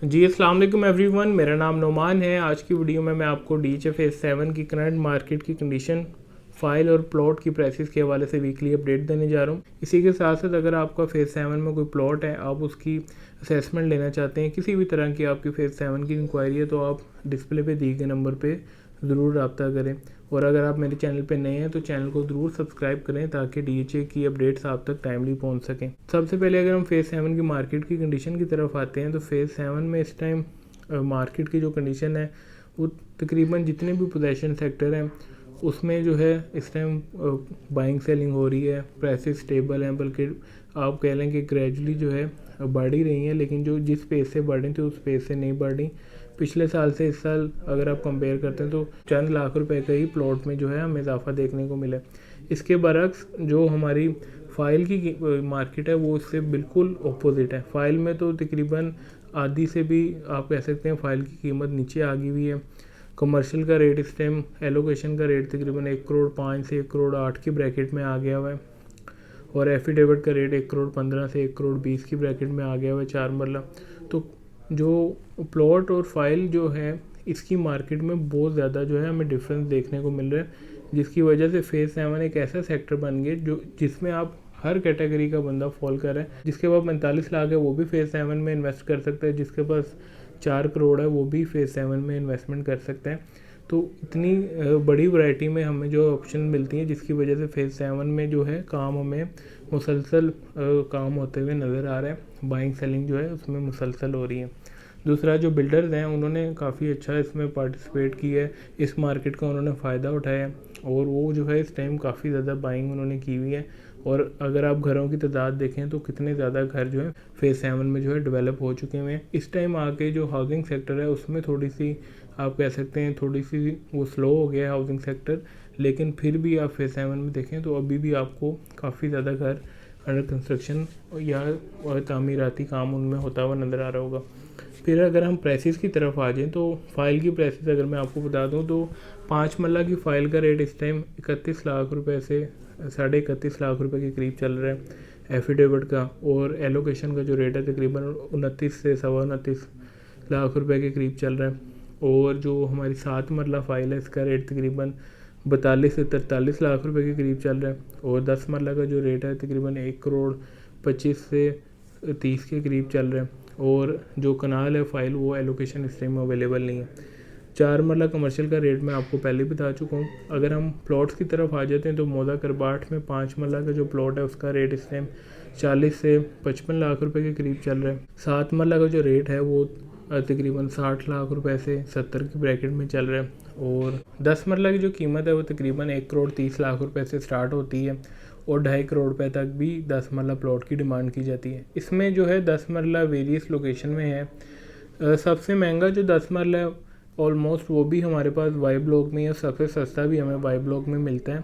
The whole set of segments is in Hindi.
जी अस्सलाम वालेकुम एवरीवन, मेरा नाम नोमान है। आज की वीडियो में मैं आपको डीएचए फेज़ 7 की करंट मार्केट की कंडीशन, फाइल और प्लॉट की प्राइसेस के हवाले से वीकली अपडेट देने जा रहा हूँ। इसी के साथ साथ अगर आपका फेज़ 7 में कोई प्लॉट है, आप उसकी असेसमेंट लेना चाहते हैं, किसी भी तरह की आपकी फेज़ 7 की इंक्वायरी है, तो आप डिस्प्ले पे दिए गए नंबर पे ज़रूर रब्ता करें। और अगर आप मेरे चैनल पे नए हैं तो चैनल को ज़रूर सब्सक्राइब करें ताकि डीएचए की अपडेट्स आप तक टाइमली पहुंच सकें। सबसे पहले अगर हम फेज़ 7 की मार्केट की कंडीशन की तरफ आते हैं तो फेज़ 7 में इस टाइम मार्केट की जो कंडीशन है वो तकरीबन जितने भी पोजीशन सेक्टर हैं उसमें जो है इस टाइम बाइंग सेलिंग हो रही है, प्राइसेस स्टेबल हैं, बल्कि आप कह लें कि ग्रेजुअली जो है बढ़ ही रही हैं, लेकिन जो जिस पेस से बढ़ रही थी उस पेस से नहीं बढ़ रही। पिछले साल से इस साल अगर आप कंपेयर करते हैं तो चंद लाख रुपए का ही प्लॉट में जो है हमें इजाफा देखने को मिला। इसके बरक्स जो हमारी फ़ाइल की मार्केट है वो इससे बिल्कुल अपोजिट है। फ़ाइल में तो तकरीबन आधी से भी आप कह सकते हैं फ़ाइल की कीमत नीचे आ गई हुई है। कमर्शियल का रेट इस टाइम एलोकेशन का रेट तकरीबन 1 करोड़ 5 से 1 करोड़ 8 की ब्रैकेट में आ गया हुआ है, और एफिडेविट का रेट 1 करोड़ 15 से 1 करोड़ 20 की ब्रैकेट में आ गया हुआ है 4 मरला। तो जो प्लॉट और फाइल जो है इसकी मार्केट में बहुत ज़्यादा जो है हमें डिफरेंस देखने को मिल रहा है, जिसकी वजह से फेज़ 7 एक ऐसा सेक्टर बन गया जो जिसमें आप हर कैटेगरी का बंदा फॉल कर रहा है। जिसके पास 45 लाख है वो भी फेज़ 7 में इन्वेस्ट कर सकता है, जिसके पास 4 करोड़ है वो भी फेज़ 7 में इन्वेस्टमेंट कर सकता है। तो इतनी बड़ी वैरायटी में हमें जो ऑप्शन मिलती हैं, जिसकी वजह से फेज़ 7 में जो है काम हमें मुसलसल काम होते हुए नज़र आ रहा है। बाइंग सेलिंग जो है उसमें मुसलसल हो रही है। दूसरा जो बिल्डर्स हैं उन्होंने काफ़ी अच्छा इसमें पार्टिसिपेट किया है, इस मार्केट का उन्होंने फ़ायदा उठाया और वो जो है इस टाइम काफ़ी ज़्यादा बाइंग उन्होंने की हुई है। और अगर आप घरों की तादाद देखें तो कितने ज़्यादा घर जो है फेज़ 7 में जो है डेवलप हो चुके हुए हैं। इस टाइम आके जो हाउसिंग सेक्टर है उसमें थोड़ी सी आप कह सकते हैं थोड़ी सी वो स्लो हो गया है हाउसिंग सेक्टर, लेकिन फिर भी आप फेज़ 7 में देखें तो अभी भी आपको काफ़ी ज़्यादा घर अंडर कंस्ट्रक्शन या तामीराती काम उनमें होता हुआ नज़र आ रहा होगा। फिर अगर हम प्राइसेस की तरफ आ जाएँ तो फ़ाइल की प्राइसेस अगर मैं आपको बता दूँ तो 5 मरला की फ़ाइल का रेट इस टाइम 31 लाख रुपए से 31.5 लाख रुपए के करीब चल रहा है एफिडेविट का, और एलोकेशन का जो रेट है तकरीबन 29 से 29.25 लाख रुपए के करीब चल रहा है। और जो हमारी 7 मरला फ़ाइल है इसका रेट तकरीबन 42 से 43 लाख रुपए के करीब चल रहा है, और 10 मरला का जो रेट है तकरीबन 1 करोड़ 25 से 30 के करीब चल रहा है। और जो कनाल है फ़ाइल वो एलोकेशन इस टाइम अवेलेबल नहीं है। 4 मरला कमर्शियल का रेट मैं आपको पहले बता चुका हूँ। अगर हम प्लॉट्स की तरफ आ जाते हैं तो मौदा करबाट में 5 मरला का जो प्लॉट है उसका रेट इस टाइम 40 से 55 लाख रुपए के करीब चल रहा है। 7 मरला का जो रेट है वो तकरीबन 60 लाख रुपए से 70 की ब्रैकेट में चल रहा है, और 10 मरला की जो कीमत है वो तकरीबन 1 करोड़ 30 लाख रुपए से स्टार्ट होती है, और 2.5 करोड़ रुपए तक भी 10 मरला प्लॉट की डिमांड की जाती है। इसमें जो है 10 मरला वेरियस लोकेशन में है। सबसे महंगा जो 10 मरला है ऑलमोस्ट वो भी हमारे पास वाई ब्लॉक में है, सबसे सस्ता भी हमें वाई ब्लॉक में मिलता है।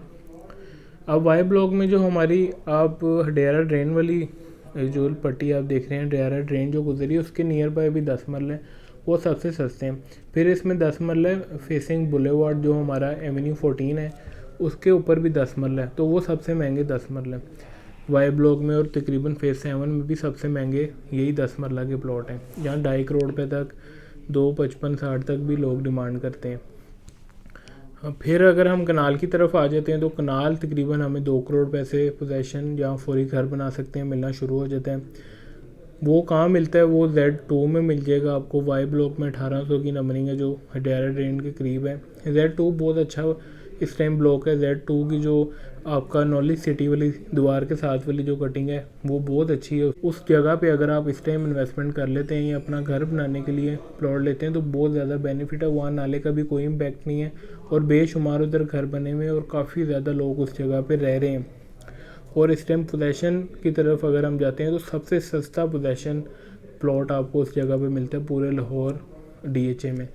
अब वाई ब्लॉक में जो हमारी आप हडियारा ड्रेन वाली जो पट्टी आप देख रहे हैं, हडियारा ड्रेन जो गुजरी है उसके नियर बाय भी 10 मरले वो सबसे सस्ते हैं। फिर इसमें 10 मरले फेसिंग बुलेवार्ड जो हमारा एवेन्यू 14 है उसके ऊपर भी 10 मरले, तो वो सबसे महंगे 10 मरले वाई ब्लॉक में। और तकरीबन फेज़ 7 में भी सबसे महंगे यही 10 मरला के प्लॉट हैं, जहाँ 2.5 करोड़ रुपये तक 2.55-60 तक भी लोग डिमांड करते हैं। फिर अगर हम कनाल की तरफ आ जाते हैं तो कनाल तकरीबन हमें 2 करोड़ रुपए से पोजेसन जहाँ फौरी घर बना सकते हैं मिलना शुरू हो जाता है। वो कहाँ मिलता है, वो Z2 में मिल जाएगा आपको। वाई ब्लॉक में 1800 की नंबरिंग है जो हडियारा ड्रेन के करीब है। Z2 बहुत अच्छा इस टाइम ब्लॉक है। Z2 की जो आपका नॉलेज सिटी वाली दीवार के साथ वाली जो कटिंग है वो बहुत अच्छी है। उस जगह पे अगर आप इस टाइम इन्वेस्टमेंट कर लेते हैं या अपना घर बनाने के लिए प्लॉट लेते हैं तो बहुत ज़्यादा बेनिफिट है। वहाँ नाले का भी कोई इम्पैक्ट नहीं है, और बेशुमार उधर घर बने हुए और काफ़ी ज़्यादा लोग उस जगह पर रह रहे हैं। और इस टाइम पोजेसन की तरफ अगर हम जाते हैं तो सबसे सस्ता पोजेसन प्लॉट आपको उस जगह पे मिलता है पूरे लाहौर डीएचए में।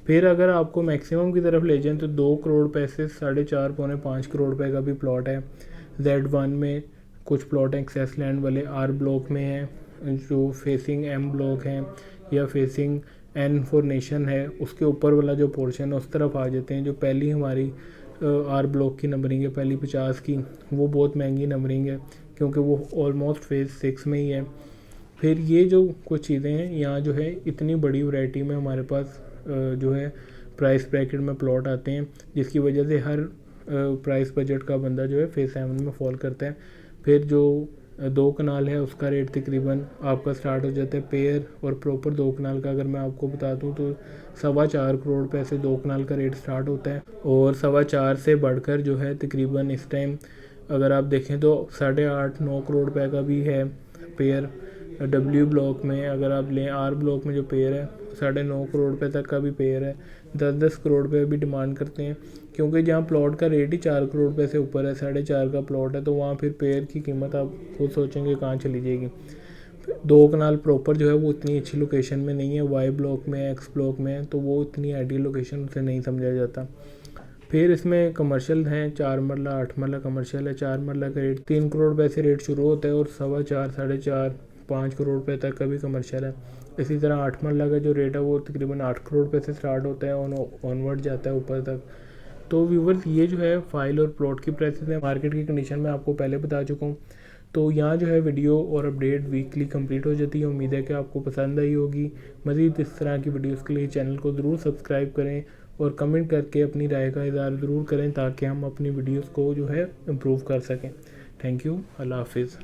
फिर अगर आपको मैक्सिमम की तरफ ले जाएं तो 2 करोड़ पैसे 4.5 पौने 5 करोड़ रुपए का भी प्लॉट है। Z1 में कुछ प्लॉट एक्सेस लैंड वाले R ब्लॉक में हैं जो फेसिंग M ब्लॉक हैं, या फेसिंग N फॉर नेशन है उसके ऊपर वाला जो पोर्शन है उस तरफ आ जाते हैं। जो पहली हमारी R ब्लॉक की नंबरिंग है पहली 50 की, वो बहुत महंगी नंबरिंग है क्योंकि वो ऑलमोस्ट फेज़ 6 में ही है। फिर ये जो कुछ चीज़ें हैं, यहाँ जो है इतनी बड़ी वैरायटी में हमारे पास जो है प्राइस ब्रैकेट में प्लॉट आते हैं, जिसकी वजह से हर प्राइस बजट का बंदा जो है फेज़ 7 में फॉल करता है। फिर जो 2 कनाल है उसका रेट तकरीबन आपका स्टार्ट हो जाता है पेयर, और प्रॉपर 2 कनाल का अगर मैं आपको बता दूं तो 4.25 करोड़ रुपए से 2 कनाल का रेट स्टार्ट होता है। और 4.25 से बढ़कर जो है तकरीबन इस टाइम अगर आप देखें तो 8.5-9 करोड़ रुपए का भी है पेयर। डब्ल्यू ब्लॉक में अगर आप लें, आर ब्लॉक में जो पेयर है 9.5 करोड़ रुपए तक का भी पेयर है। 10-10 करोड़ रुपए भी डिमांड करते हैं, क्योंकि जहाँ प्लॉट का रेट ही 4 करोड़ रुपए से ऊपर है, 4.5 का प्लॉट है, तो वहाँ फिर पेयर की कीमत आप खुद सोचेंगे कहाँ चली जाएगी। 2 कनाल प्रॉपर जो है वो इतनी अच्छी लोकेशन में नहीं है, वाई ब्लॉक में, एक्स ब्लॉक में, तो वो इतनी आइडियल लोकेशन उसे नहीं समझा जाता। फिर इसमें कमर्शियल हैं, 4 मरला 8 मरला कमर्शियल है। 4 मरला का रेट 3 करोड़ रुपए से रेट शुरू होता है, और 4.25, 4.5, 5 करोड़ रुपए तक का भी कमर्शियल है। इसी तरह 8 मरला का जो रेट है वो तकरीबन 8 करोड़ रुपए से स्टार्ट होता है, ऑनवर्ड जाता है ऊपर तक। तो व्यूवर्स, ये जो है फाइल और प्लॉट की प्राइसेस है मार्केट की कंडीशन में आपको पहले बता चुका हूँ। तो यहाँ जो है वीडियो और अपडेट वीकली कंप्लीट हो जाती है। उम्मीद है कि आपको पसंद आई होगी। मज़ीद इस तरह की वीडियोस के लिए चैनल को ज़रूर सब्सक्राइब करें, और कमेंट करके अपनी राय का इज़हार ज़रूर करें, ताकि हम अपनी वीडियोस को जो है इम्प्रूव कर सकें। Thank you. अल्लाह हाफिज़।